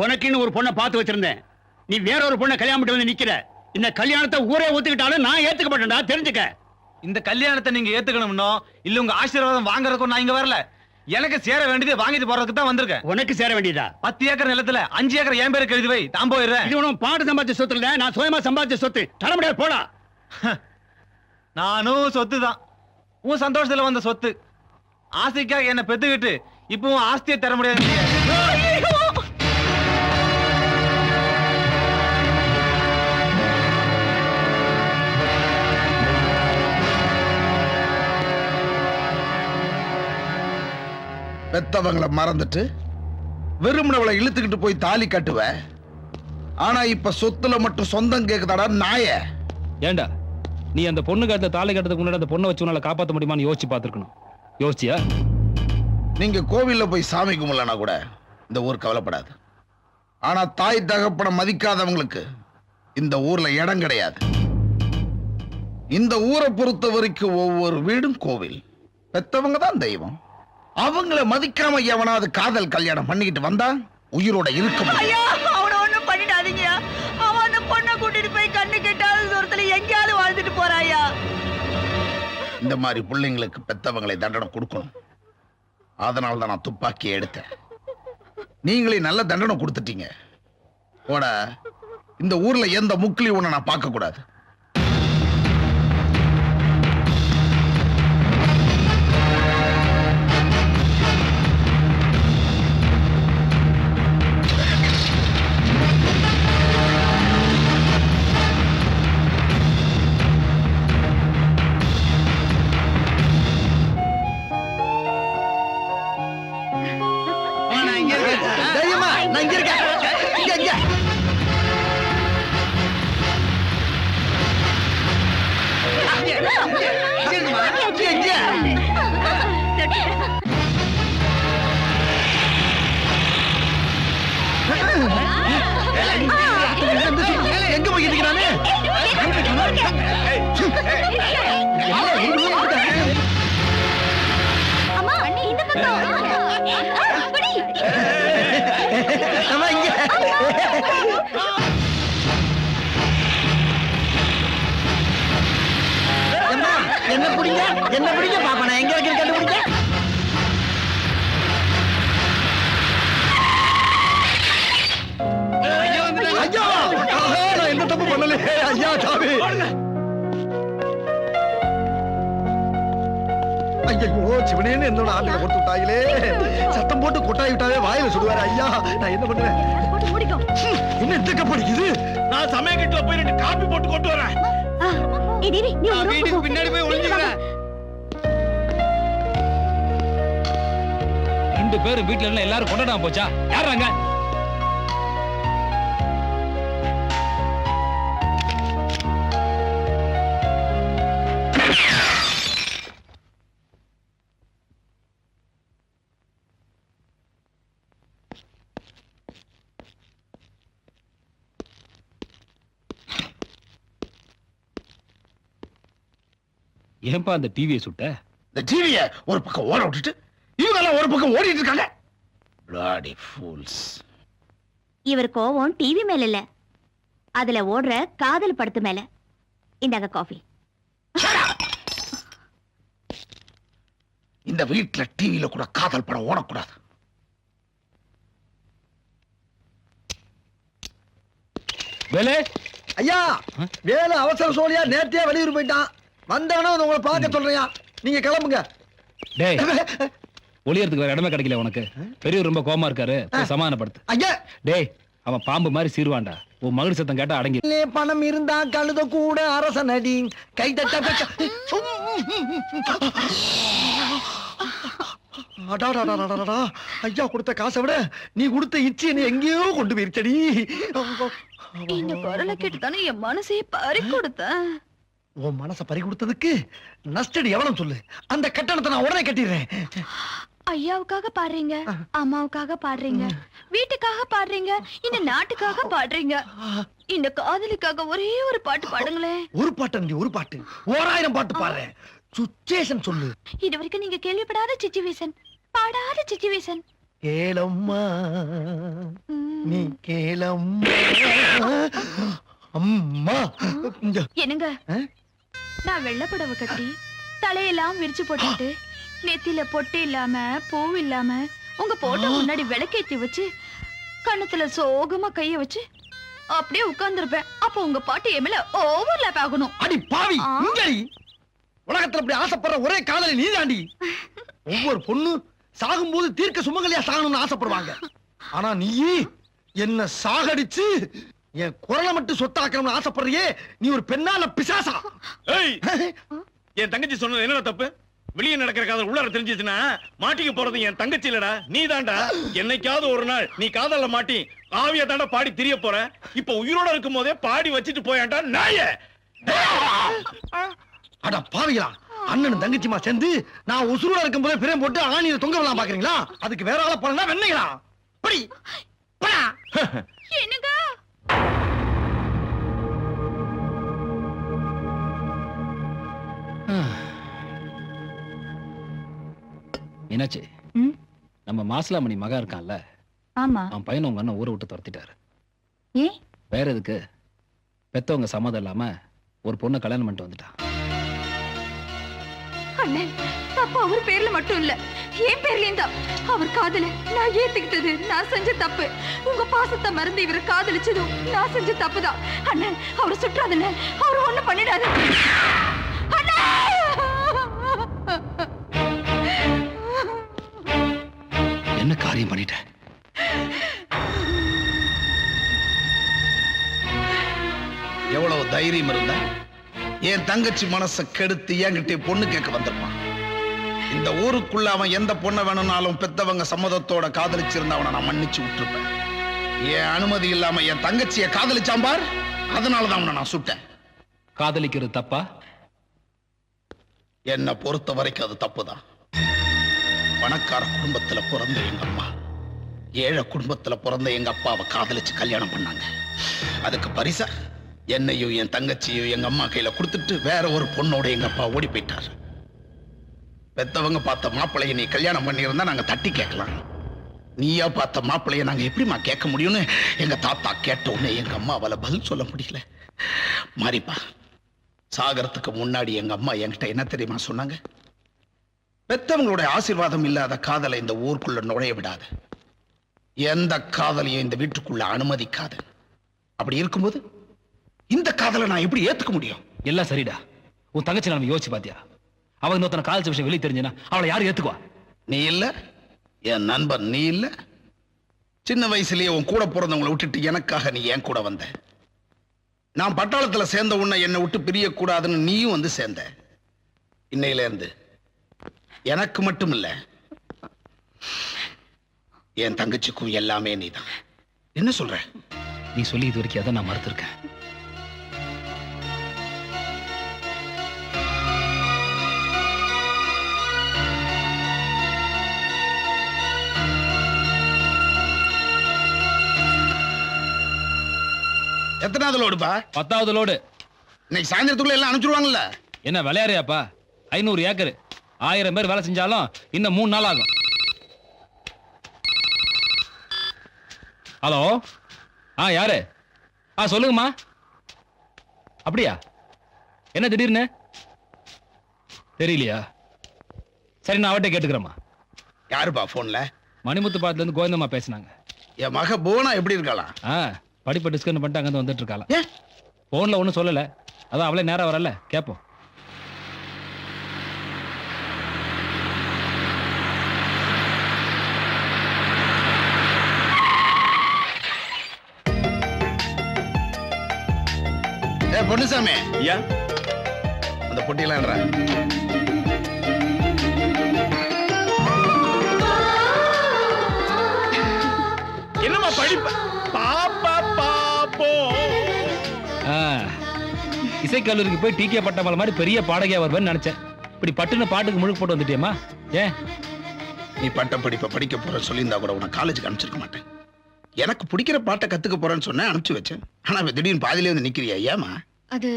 உனக்குன்னு ஒரு பொண்ணை பார்த்து வச்சிருந்தேன். நீ வேற ஒரு பொண்ணை கல்யாணம் பண்ணி வந்து நிக்கிற. இந்த கல்யாணத்தை ஊரே ஒத்துக்கிட்டாலும் நான் ஏத்துக்க மாட்டேன்டா, தெரிஞ்சுக்க. இந்த கல்யாணத்தை நீங்க ஏத்துக்கணும்னோ இல்ல உங்க ஆசீர்வாதம் வாங்குறதுக்கும் நான் இங்க வரல. எனக்கு சேர வேண்டியது வாங்கிட்டு போறதுக்கு தான் வந்திருக்கேன். உனக்கு சேர வேண்டியதா? 10 ஏக்கர் நிலத்துல 5 ஏக்கர் என் பேருக்கு எழுதி வை, தான் போயிடுறேன். இது ஒன்றும் பாடு சம்பாதிச்ச சொத்து இல்ல, நான் சுயமா சம்பாதிச்ச சொத்து. தர முடியாது, போடா. நானும் சொத்து தான், உன் சந்தோஷத்துல வந்த சொத்து. ஆசைக்காக என்ன பெத்துக்கிட்டு இப்பவும் ஆஸ்தியை தர முடியாது. பெத்தவங்களை மறந்துட்டு வெறுமனவளை இழுத்துக்கிட்டு போய் தாலி கட்டுவ. ஆனா இப்ப சொத்துல மட்டும் சொந்தம் கேக்குதாடா நாய. ஏண்டா நீ அந்த பொண்ணு கட்ட தாலி கட்டதுக்கு முன்னாடி அந்த பொண்ணை வச்சு உன்னால காப்பாற்ற முடியுமான்னு யோசிச்சு பார்த்துருக்கணும். யோசிச்சியா? நீங்க கோவில்ல போய் சாமி கும்பலனா கூட இந்த ஊர் கவலைப்படாது. ஆனா தாய் தகப்பனை மதிக்காதவங்களுக்கு இந்த ஊர்ல இடம் கிடையாது. இந்த ஊரை பொறுத்த வரைக்கும் ஒவ்வொரு வீடும் கோவில். பெத்தவங்க தான் தெய்வம். அவங்கள மதிக்காம எவனாவது காதல் கல்யாணம் பண்ணிக்கிட்டு வந்தா உயிரோட இருக்க முடியும். அவனை ஒண்ணும் பண்ணிடாதீங்க. அவன் அந்த பொண்ணை கூட்டிட்டு போய் கண்ணு கெட்டாத தூரத்துல எங்கேயாவது வாழ்ந்துட்டு போறாயா. இந்த மாதிரி பிள்ளைங்களுக்கு பெத்தவங்களை தண்டனை கொடுக்கணும். அதனால தான் நான் துப்பாக்கி எடுத்தேன். நீங்களே நல்ல தண்டனை கொடுத்துட்டீங்க. போட இந்த ஊர்ல எந்த முக்கிலையும் ஒண்ணு நான் பார்க்க கூடாது. எங்க போய்கிட்டு என்ன பிடிங்க என்ன பிடிங்க பாப்பா. எங்க வைக்கிற கண்டுபிடிக்க ஐயா, நான் எந்த தப்பு பண்ணல ஐயா. சாமி ஐயோ சிவனேன்னு என்னோட ஆட்டில கொடுத்து விட்டாங்களே. சத்தம் போட்டு கொட்டாய் விட்டாவே வாயில சுடுவாரு ஐயா. நான் என்ன பண்ணுவேன்? என்ன எதுக்க படிக்குது? நான் சமயக்கட்டுல போய் 2 காபி போட்டு கொண்டு வரேன். வீட்டுக்கு பின்னாடி போய் ஒளிஞ்சுக்கிறேன். 2 பேரும் வீட்டுல எல்லாம் எல்லாரும் கொண்டாடாம போச்சா? யாராங்க? ஏன்பா அந்த டிவியை சுட்ட? இந்த டிவியை ஒரு பக்கம் ஓட விட்டுட்டு இவங்க எல்லாம் ஒரு பக்கம் ஓடிட்டு இருக்காங்க. Bloody fools. இவர் கோவம் டிவி மேல இல்ல, அதுல ஓடுற காதல் படத்து மேல. இந்தாங்க காஃபி. இந்த வீட்டுல டிவியில கூட காதல் படம் ஓடக்கூடாது. வேலே ஐயா, வேலை அவசர சோழியா நேர்த்தியா வெளியூர் போயிட்டான். வந்தானோ உங்களை பார்க்க சொல்றியா. நீங்க கிளம்புங்க. டேய், ஒளியறதுக்கு வேற இடமே கிடைக்கல உனக்கு. பெரியவர் ரொம்ப கோவமா இருக்காரு, சமாதானப்படுத்து. ஐயா, டேய் அவன் பாம்பு மாதிரி சீருவான்டா. உன் மகள் சத்தம் கேட்டா அடங்கி. பணம் இருந்தா கழுத கூட அரச நடி கை தட்ட. ஐயா கொடுத்த காசை விட நீ கொடுத்த இச்சி என்ன எங்கேயோ கொண்டு போயிருச்சடி. இந்த குரலை கேட்டுதானே என் மனசையே பறி கொடுத்தேன். உன் மனசை பறி கொடுத்ததுக்கு நஷ்டடி எவ்வளவு சொல்லு. அந்த கட்டணத்தை நான் உடனே கட்டிடுறேன். ஐயாவுக்காக பாடுறீங்க, அம்மாவுக்காக பாடுறீங்க, வீட்டுக்காக பாடுறீங்க, இந்த நாட்டுக்காக பாடுறீங்க. இந்த காதலிக்காக ஒரே ஒரு பாட்டு பாடுங்களேன். ஒரு பாட்டு ஒரு பாட்டு 1000 பாட்டு பாடுறேன். சுச்சுவேஷன் சொல்லு. இது வரைக்கும் நீங்க கேள்விப்படாத சிச்சுவேஷன், பாடாத சிச்சுவேஷன். கேளம்மா நீ கேளம்மா அம்மா என்னங்க ஆ? நான் வெள்ளை புடவை கட்டி தலையெல்லாம் விரிச்சு போட்டுட்டு நெத்தியில பொட்டு இல்லாம பூ இல்லாம உங்க போட்டோ முன்னாடி விளக்கேத்தி வச்சு கண்ணத்துல சோகமா கைய வச்சு அப்படியே உட்கார்ந்துருப்பேன். அப்ப உங்க பாட்டு என் மேல ஓவர்லாப் ஆகணும். அடி பாவி ஆ. இங்கடி உலகத்துல அப்படி ஆசைப்படுற ஒரே காதலி நீ தாண்டி. ஒவ்வொரு பொண்ணு சாகும்போது தீர்க்க சுமங்கலியா சாகணும்னு ஆசைப்படுவாங்க. ஆனா நீ என்ன சாகடிச்சு என் குரலை மட்டும் சொத்தாக்கணும்னு ஆசைப்படுறியே, நீ ஒரு பெண்ணால பிசாசா? ஏய், என் தங்கச்சி சொன்னது என்னடா தப்பு? வெளியே நடக்கிற காதல் உள்ளார தெரிஞ்சிச்சுன்னா மாட்டிக்க போறது என் தங்கச்சி இல்லடா, நீ தாண்டா. என்னைக்காவது ஒரு நாள் நீ காதல்ல மாட்டி ஆவியா தாண்டா பாடி திரிய போற. இப்ப உயிரோட இருக்கும் போதே பாடி வச்சிட்டு போயாண்டா நாயே. அட பாவிகளா, அண்ணனும் தங்கச்சிமா சேர்ந்து நான் உசுரோட இருக்கும் போதே பிரேம் போட்டு ஆணியில தொங்க விடலாம் பாக்குறீங்களா? அதுக்கு வேற ஆள போனா வெண்ணீங்களா? படி படா. என்னங்க மீனாட்சி, ம்? நம்ம மாசிலாமணி மகன் இருக்கான்ல, ஆமா. அவன் பையனை உங்க அண்ணன் ஊரை விட்டு துரத்திட்டாரு. ஏன்? வேற எதுக்கு? பெத்தவங்க சம்மதம் இல்லாம ஒரு பொண்ணை கல்யாணம் பண்ணிட்டு வந்துட்டான். அண்ணன் தப்பு அவர் பேர்ல மட்டும் இல்ல, என் பேர்லயும் தான். அவர் காதல நான் ஏத்துக்கிட்டது நான் செஞ்ச தப்பு. உங்க பாசத்தை மறந்து இவரை காதலிச்சதும் நான் செஞ்ச தப்புதான். அண்ணன் அவரை சுற்றாதுன்னு, அவர் ஒண்ணு பண்ணிடாது. என்ன காரியம் பண்ணிட்ட? எவ்வளவு தைரியம் இருந்தா என் தங்கச்சி மனசை கெடுத்து என்கிட்ட பொண்ணு கேட்க வந்திருப்பான். இந்த ஊருக்குள்ள அவன் எந்த பொண்ணை வேணும்னாலும் பெத்தவங்க சம்மதத்தோட காதலிச்சிருந்தா அவனை நான் மன்னிச்சு விட்டுருப்பேன். என் அனுமதி இல்லாம என் தங்கச்சியை காதலிச்சான் பார், அதனாலதான் அவனை நான் சுட்டேன். காதலிக்கிறது தப்பா? என்னை பொறுத்த வரைக்கும் அது தப்புதான். பணக்கார குடும்பத்துல பிறந்த எங்க அம்மா ஏழை குடும்பத்துல பிறந்த எங்க அப்பாவை காதலிச்சு கல்யாணம் பண்ணாங்க. அதுக்கு பரிசா என்னையும் என் தங்கச்சியும் எங்க அம்மா கையில கொடுத்துட்டு வேற ஒரு பொண்ணோட எங்க அப்பா ஓடி போயிட்டார். பெத்தவங்க பார்த்த மாப்பிள்ளைய நீ கல்யாணம் பண்ணியிருந்தா நாங்க தட்டி கேட்கலாம். நீயா பார்த்த மாப்பிள்ளைய நாங்க எப்படிமா கேட்க முடியும்னு எங்க தாத்தா கேட்ட உடனே எங்க அம்மாவால பதில் சொல்ல முடியல. மாறிப்பா, சாகரத்துக்கு முன்னாடி எங்க அம்மா என்கிட்ட என்ன தெரியுமா சொன்னாங்க? பெத்தவங்களுடைய ஆசீர்வாதம் இல்லாத காதலை இந்த ஊருக்குள்ள நுழைய விடாது, எந்த காதலையும் இந்த வீட்டுக்குள்ள அனுமதிக்காது. அப்படி இருக்கும்போது இந்த காதலை நான் எப்படி ஏத்துக்க முடியும்? எல்லாம் சரிடா. உன் தங்கச்சி நம்ம யோசிச்சு பாத்தியா? அவன் இன்னொருத்தன காதலிச்ச விஷயம் வெளியே தெரிஞ்சுனா அவளை யாரும் ஏத்துக்குவா? நீ இல்ல, என் நண்பன் நீ இல்ல. சின்ன வயசுலயே உன் கூட பிறந்தவங்களை விட்டுட்டு எனக்காக நீ ஏன் கூட வந்த. நான் பட்டாளத்துல சேர்ந்த உன்னை என்னை விட்டு பிரியக்கூடாதுன்னு நீயும் வந்து சேர்ந்த. இன்னையில இருந்து எனக்கு மட்டும் இல்ல, என் தங்கச்சிக்கும் எல்லாமே நீதான். என்ன சொல்ற? நீ சொல்லி இது வரைக்கும் அதை நான் மறுத்திருக்கேன். எத்தனாவது லோடுப்பா? 10வது லோடு. இன்னைக்கு சாயந்தரத்துக்குள்ள எல்லாம் அனுப்பிச்சிருவாங்கல்ல? என்ன விளையாடுறியாப்பா? 500 ஏக்கர், 1000 பேர் வேலை செஞ்சாலும் இன்னும் 3 நாள் ஆகும். ஹலோ, யாரு? சொல்லுங்கம்மா. அப்படியா? என்ன திடீர்னு? தெரியலையா? சரி, நான் அவட்ட கேட்டுக்கிறேம்மா. யாருப்பா போன்ல? மணிமுத்து பாத்துல இருந்து கோவிந்தம்மா பேசினாங்க. என் மக புவனா எப்படி இருக்காளா? படிப்பை டிஸ்கவுண்ட் பண்ணிட்டு அங்க வந்துட்டு இருக்காளா? ஏன் போன்ல ஒன்றும் சொல்லல, அதான் அவளே நேரம் வரல, கேட்போம். பொன்னுசாமி, ஐயா, அந்த பொட்டியெல்லாம் என்னம்மா படிப்ப பாப்பா பாப்போ. இசைக்கல்லூரிக்கு போய் டிகே பட்டமலை மாதிரி பெரிய பாடகையா வருவேன்னு நினைச்சேன். இப்படி பட்டுன்னு பாட்டுக்கு முழுக்க போட்டு வந்துட்டியம்மா. ஏன் நீ பட்ட படிப்பை படிக்க போறேன்னு சொல்லியிருந்தா கூட உன காலேஜுக்கு அனுப்பிச்சிருக்க மாட்டேன். எனக்கு பிடிக்கிற பாட்டை கத்துக்க போறேன்னு சொன்னேன், அனுப்பிச்சு வச்சேன். ஆனா திடீர்னு பாதியிலே வந்து நிக்கிறியா? ஏமா? அது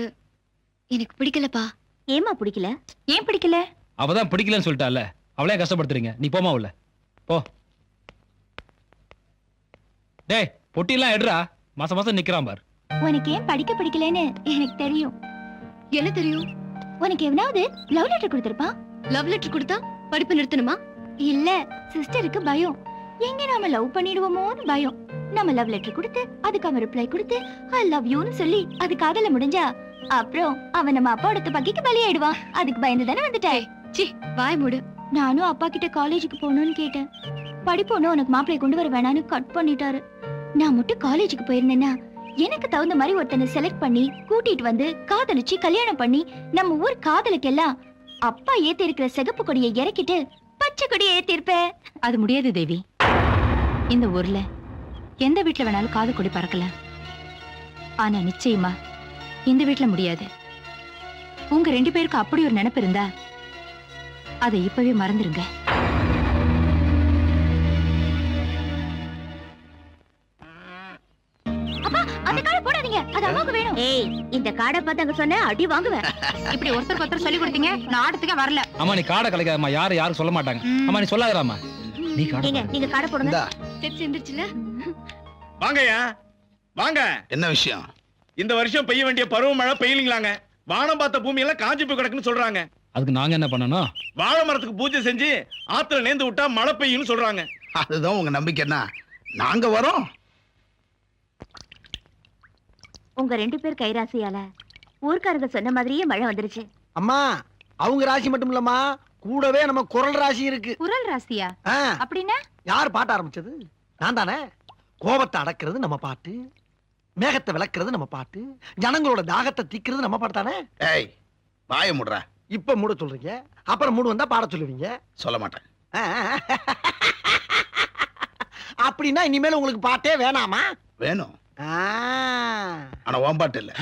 எனக்கு பிடிக்கலப்பா. ஏமா பிடிக்கல? ஏன் பிடிக்கல? அவதான் பிடிக்கலன்னு சொல்லிட்டால, அவளே கஷ்டப்படுத்துறீங்க. நீ போமா உள்ள போ. டேய், பொட்டியெல்லாம் எடுறா. மாசம் மாசம் நிக்கிறான் பார். உனக்கு ஏன் படிக்க பிடிக்கலன்னு எனக்கு தெரியும். என்ன தெரியும்? உனக்கு எவனாவது லவ் லெட்டர் கொடுத்திருப்பான். லவ் லெட்டர் கொடுத்தா படிப்பு நிறுத்தணுமா? இல்ல, சிஸ்டருக்கு பயம். எங்க நாம லவ் பண்ணிடுவோமோன்னு பயம். நம்ம லவ் லெட்டர் கொடுத்து அதுக்கு அவன் ரிப்ளை கொடுத்து ஐ லவ் யூன்னு சொல்லி அது காதல முடிஞ்சா அப்புறம் அவன் நம்ம அப்பாவோட துப்பாக்கிக்கு பலியாயிடுவான். அதுக்கு பயந்து தானே வந்துட்டேன். சி, வாய் மூடு. நானும் அப்பா கிட்ட காலேஜுக்கு போகணும்னு கேட்டேன். படிப்போன்னு உனக்கு மாப்பிள்ளை கொண்டு வர வேணான்னு கட் பண்ணிட்டாரு. நான் மட்டும் காலேஜுக்கு போயிருந்தேன்னா எனக்கு தகுந்த மாதிரி ஒருத்தனை செலக்ட் பண்ணி கூட்டிட்டு வந்து காதலிச்சு கல்யாணம் பண்ணி நம்ம ஊர் காதலுக்கெல்லாம் அப்பா ஏத்தி இருக்கிற சிகப்பு கொடியை இறக்கிட்டு பச்சை கொடியை ஏத்திருப்பேன். அது முடியாது தேவி. இந்த ஊர்ல எந்த வீட்ல வேணாலும் காது கொடி பறக்கலாம். ஆனா நிச்சயமா இந்த வீட்ல முடியாது. உங்க 2 பேருக்கு அப்படி ஒரு நினைப்பு இருந்தா அதை இப்பவே மறந்துருங்க. அப்பா, அந்த காடை போடாதீங்க, அது அம்மாவுக்கு வேணும். ஏய், இந்த காடை பார்த்து அங்க சொன்ன அடி வாங்குவேன். இப்படி ஒருத்தர் சொல்லி கொடுத்தீங்க, நான் ஆட்டத்துக்கே வரல. அம்மா நீ காடை கலைக்காதம்மா. யாரும் சொல்ல மாட்டாங்க. அம்மா நீ சொல்லாதடாமா. நீ காடை நீங்க போடு. நீங்க காடை போடுங்க. இந்தா, செட் செஞ்சிருச்சுல? வாங்கய்யா வாங்க. என்ன விஷயம்? இந்த வருஷம் பெய்ய வேண்டிய பருவமழை பெய்யலீங்களாங்க. வானம் பார்த்த பூமி எல்லாம் காஞ்சி போய் கிடக்குன்னு சொல்றாங்க. அதுக்கு நாங்க என்ன பண்ணணும்? வாழை மரத்துக்கு பூஜை செஞ்சு ஆத்துல நேர்ந்து விட்டா மழை பெய்யும்னு சொல்றாங்க. அதுதான் உங்க நம்பிக்கைன்னா நாங்க வரோம். உங்க 2 பேர் கைராசியால ஊர்க்காரங்க சொன்ன மாதிரியே மழை வந்துருச்சு. அம்மா, அவங்க ராசி மட்டும் இல்லம்மா, கூடவே நம்ம குரல் ராசி இருக்கு. குரல் ராசியா? ஆ, அப்படின்னா யார் பாட்ட ஆரம்பிச்சது? நான் தானே. கோபத்தை அடக்கிறது நம்ம பாட்டு, மேகத்தை விளக்குறது நம்ம பாட்டு, ஜனங்களோட தாகத்தை தீக்கிறது நம்ம பாட்டு தானே. ஏய், வாய முடுறா. இப்ப மூட சொல்றீங்க, அப்புறம் மூடு வந்தா பாட சொல்லுவீங்க. சொல்ல மாட்டேன். ஆ, அப்படின்னா இனிமேல் உங்களுக்கு பாட்டே வேணாமா? வேணும். ஆ, ஆனா உன் பாட்டு இல்ல,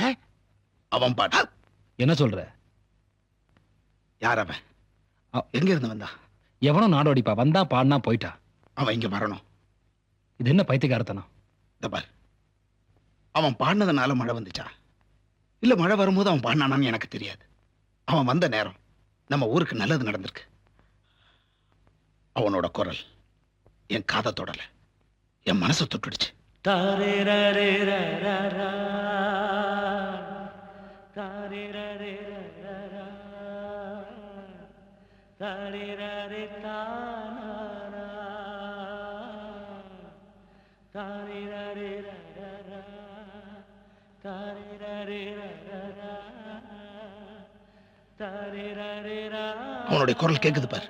அவன் பாட்டு. என்ன சொல்ற? யார் அவன்? எங்க இருந்து வந்தா? எவனும் நாடோடிப்பா. வந்தா பாடினா போயிட்டா. அவன் இங்க வரணும். இது என்ன பைத்தியக்காரத்தனம்? இந்த பார், அவன் பாடினதுனால மழை வந்துச்சா இல்ல மழை வரும்போது அவன் பாடினானான்னு எனக்கு தெரியாது. அவன் வந்த நேரம் நம்ம ஊருக்கு நல்லது நடந்திருக்கு. அவனோட குரல் என் காதை தொடல, என் மனசை தொட்டுடுச்சு. அவனுடைய குரல் கேக்குது பார்.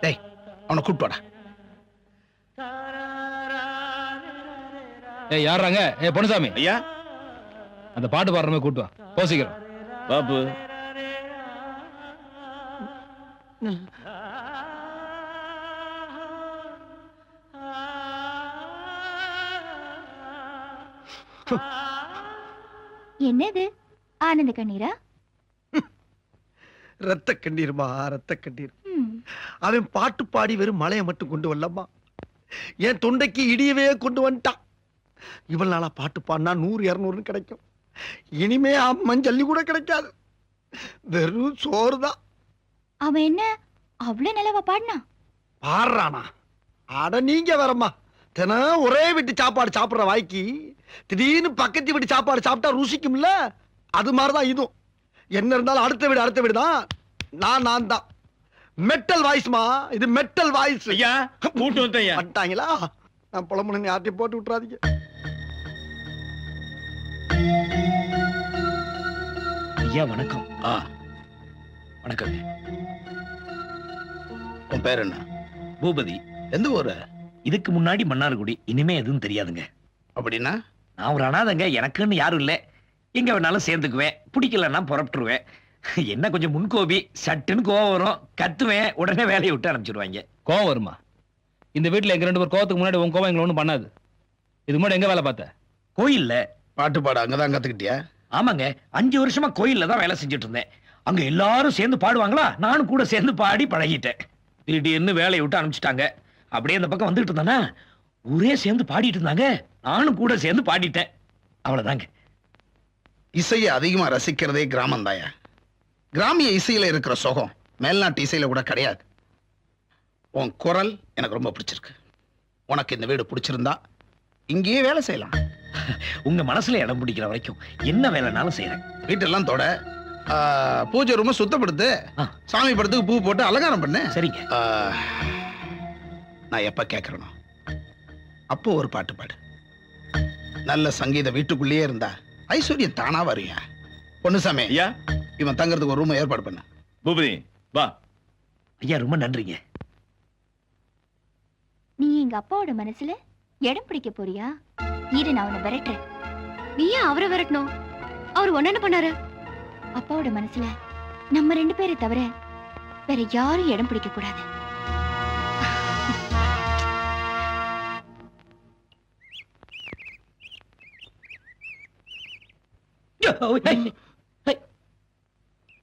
டேய், அவனை கூப்பிட்டு ஏய் யாராங்க? ஏய் பொன்னுசாமி, ஐயா அந்த பாட்டு பாடுற மாதிரி கூட்டு வா. போசிக்கிறோம் பாபு. என்னது ஆனந்த கண்ணீரா? ரத்த கண்ணீர்மா, ரத்த கண்ணீர். ம். அவன் பாட்டு பாடி வெறும் மழையை மட்டும் கொண்டு வரலம்மா, என் தொண்டைக்கு இடியவே கொண்டு வந்துட்டான். இவ்வளவு நாளா பாட்டு பாடினா 100-200 கிடைக்கும். இனிமே மஞ்சள்ளி கூட கிடைக்காது, வெறும் சோறுதான். அவன் என்ன அவ்வளவு நல்லவா பாடினா? பாடுறானா? அட நீங்க வரம்மா, தினம் ஒரே வீட்டு சாப்பாடு சாப்பிடுற வாய்க்கு திடீர்னு பக்கத்து வீட்டு சாப்பாடு சாப்பிட்டா ருசிக்கும்ல, அது மாதிரிதான் இதுவும். என்ன இருந்தாலும் அடுத்த வீடு தான். நான் தான் மெட்டல் வாய்ஸ்மா, இது மெட்டல் வாய்ஸ். ஐயா கூட்டு வந்தேன் ஐயா. வந்துட்டாங்களா? நான் புலம்புன்னு யார்ட்டையும் போட்டு விட்டுறாதீங்க. ஐயா வணக்கம். வணக்கம். உன் பேர் என்ன? பூபதி. எந்த ஊரு? இதுக்கு முன்னாடி மன்னார்குடி, இனிமே எதுவும் தெரியாதுங்க. அப்படின்னா? நான் ஒரு அனாதைங்க, எனக்குன்னு யாரும் இல்லை. எங்க வேணாலும் சேர்ந்துக்குவேன், பிடிக்கலன்னா புறப்பட்டுருவேன். என்ன கொஞ்சம் முன்கோபி, சட்டுன்னு கோவம் வரும், கத்துவேன், உடனே வேலையை விட்டு அனுப்பிச்சிடுவாங்க. கோவம் வருமா? இந்த வீட்டுல எங்க 2 பேர் கோவத்துக்கு முன்னாடி உன் கோவம் எங்களை ஒண்ணும் பண்ணாது. இது முன்னாடி எங்க வேலை பார்த்த? கோயில்ல. பாட்டு பாட அங்கதான் கத்துக்கிட்டியா? ஆமாங்க, 5 வருஷமா கோயில்ல தான் வேலை செஞ்சுட்டு இருந்தேன். அங்க எல்லாரும் சேர்ந்து பாடுவாங்களா, நானும் கூட சேர்ந்து பாடி பழகிட்டேன். திடீர்னு வேலையை விட்டு அனுப்பிச்சிட்டாங்க. அப்படியே அந்த பக்கம் வந்துட்டு இருந்தானா ஊரே சேர்ந்து பாடிட்டு இருந்தாங்க, நானும் கூட சேர்ந்து பாடிட்டேன். அவ்வளவுதாங்க. இசையை அதிகமா ரசிக்கிறதே கிராமம் தாயா. கிராமிய இசையில இருக்கிற சுகம் மேல்நாட்டு இசையில கூட கிடையாது. உன் குரல் எனக்கு ரொம்ப பிடிச்சிருக்கு. உனக்கு இந்த வீடு பிடிச்சிருந்தா இங்கேயே வேலை செய்யலாம். உங்க மனசுல இடம் பிடிக்கிற வரைக்கும் என்ன வேலைனாலும் செய்யறேன். வீட்டெல்லாம் தொட, பூஜை ரூமை சுத்தப்படுத்து, ஆ. சாமி படத்துக்கு பூ போட்டு அலங்காரம் பண்ணு. சரிங்க. நான் எப்ப கேட்கறனோ அப்போ ஒரு பாட்டு பாடு. நல்ல சங்கீதம் வீட்டுக்குள்ளேயே இருந்தா ஐஸ்வர்யம் தானா வருங்க. பொன்னுசாமி, ஐயா இவன் தங்கறதுக்கு ஒரு ரூம் ஏற்பாடு பண்ணு. பூபதி வா. ஐயா ரொம்ப நன்றிங்க. நீ எங்க அப்பாவோட மனசுல இடம் பிடிக்க போறியா? இரு, நான் அவனை விரட்டுறேன். நீ ஏன் அவரை விரட்டணும்? அவர் ஒன்னு பண்ணாரு? அப்பாவோட மனசுல நம்ம 2 பேரை தவிர வேற யாரும் இடம் பிடிக்க கூடாது.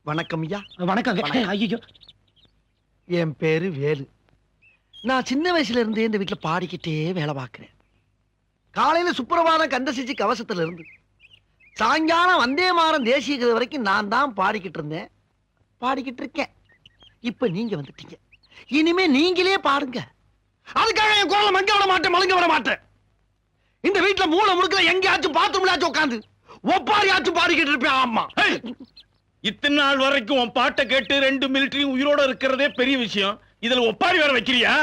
வணக்கம் ஐயா. வணக்கங்க. ஐயோ, என் பேரு வேலு. நான் சின்ன வயசுல இருந்தே இந்த வீட்டுல பாடிக்கிட்டே வேலை பார்க்கிறேன். காலையில சுப்பிரபாதம் கந்தசிச்சு கவசத்துல இருந்து சாயங்காலம் வந்தே மாறம் தேசிய கீதம் வரைக்கும் நான் தான் பாடிக்கிட்டு இருந்தேன், பாடிக்கிட்டு இருக்கேன். இப்ப நீங்க வந்துட்டீங்க, இனிமே நீங்களே பாடுங்க. அதுக்காக என் குரலை மங்க விட மாட்டேன், மழுங்க விட மாட்டேன். இந்த வீட்டுல மூளை முடுக்கல எங்கேயாச்சும் பாத்ரூம்லயாச்சும் உட்காந்து ஒப்பாரியாச்சும் பாடிக்கிட்டு இருப்பேன். ஆமா, இத்தனை நாள் வரைக்கும் உன் பாட்டை கேட்டு 2 மிலிட்டரியும் உயிரோட இருக்கிறதே பெரிய விஷயம். இதுல ஒப்பாரி வேற வைக்கிறியா?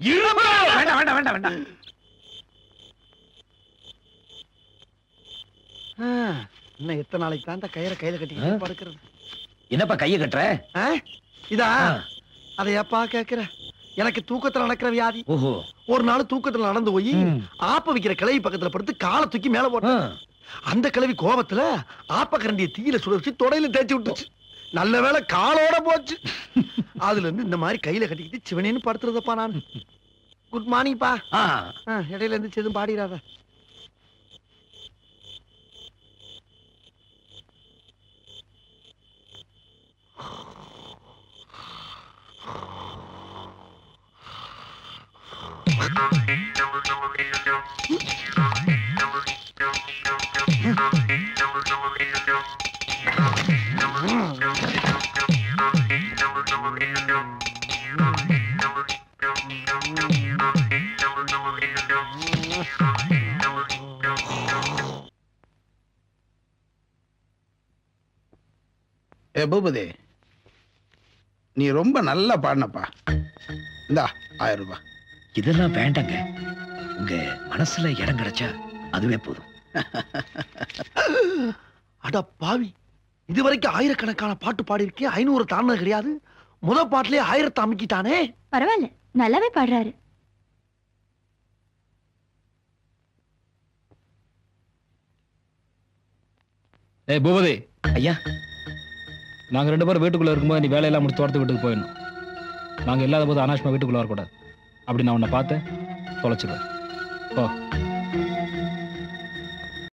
வேண்டாம் வேண்டாம் வேண்டாம் வேண்டாம். இன்னும் எத்தனை நாளைக்கு தான் இந்த கயிறை கையில கட்டிக்கிட்டு படுக்கிறது? என்னப்பா கையை கட்டுற? இதா ஆ. அதையப்பா கேக்குற? எனக்கு தூக்கத்துல நடக்கிற வியாதி. ஓஹோ. ஒரு நாள் தூக்கத்துல நடந்து போய் ஆப்ப விக்கிற கிளவி பக்கத்துல படுத்து காலை தூக்கி மேல போட்ட. அந்த கிளவி கோபத்துல ஆப்ப கரண்டிய தீயில சுட வச்சு தொடையில தேய்ச்சி விட்டுச்சு. நல்ல வேளை காலோட போச்சு. அதுல இருந்து இந்த மாதிரி கையில கட்டிக்கிட்டு சிவனேன்னு படுத்துறதப்பா நான். குட் மார்னிங் பா. இடையில இருந்து எதுவும் பாடிடாத. ஏ பூபதி, நீ ரொம்ப நல்லா பாடினப்பா. இந்தா 1000 ரூபாய். இதெல்லாம் வேண்டாங்க. உங்க மனசுல இடம் கிடைச்சா அதுவே போதும். அட பாவி, இதுவரைக்கும் ஆயிரக்கணக்கான பாட்டு பாடி இருக்கேன், 500 தாண்டது கிடையாது. முத பாட்டிலே 1000 அமுக்கிட்டானே. பரவாயில்ல, நல்லாவே பாடுறாரு. ஏய் பூபதி, ஐயா, நாங்க 2 பேரும் வீட்டுக்குள்ள இருக்கும்போது நீ வேலையெல்லாம் முடிச்சு தோட்டத்து வீட்டுக்கு போயிடணும். நாங்க இல்லாத போது அனாவசியமா வீட்டுக்குள்ள வரக்கூடாது. அப்படி நான் உன்னை பார்த்தேன் தொலைச்சிடுவேன். ஓ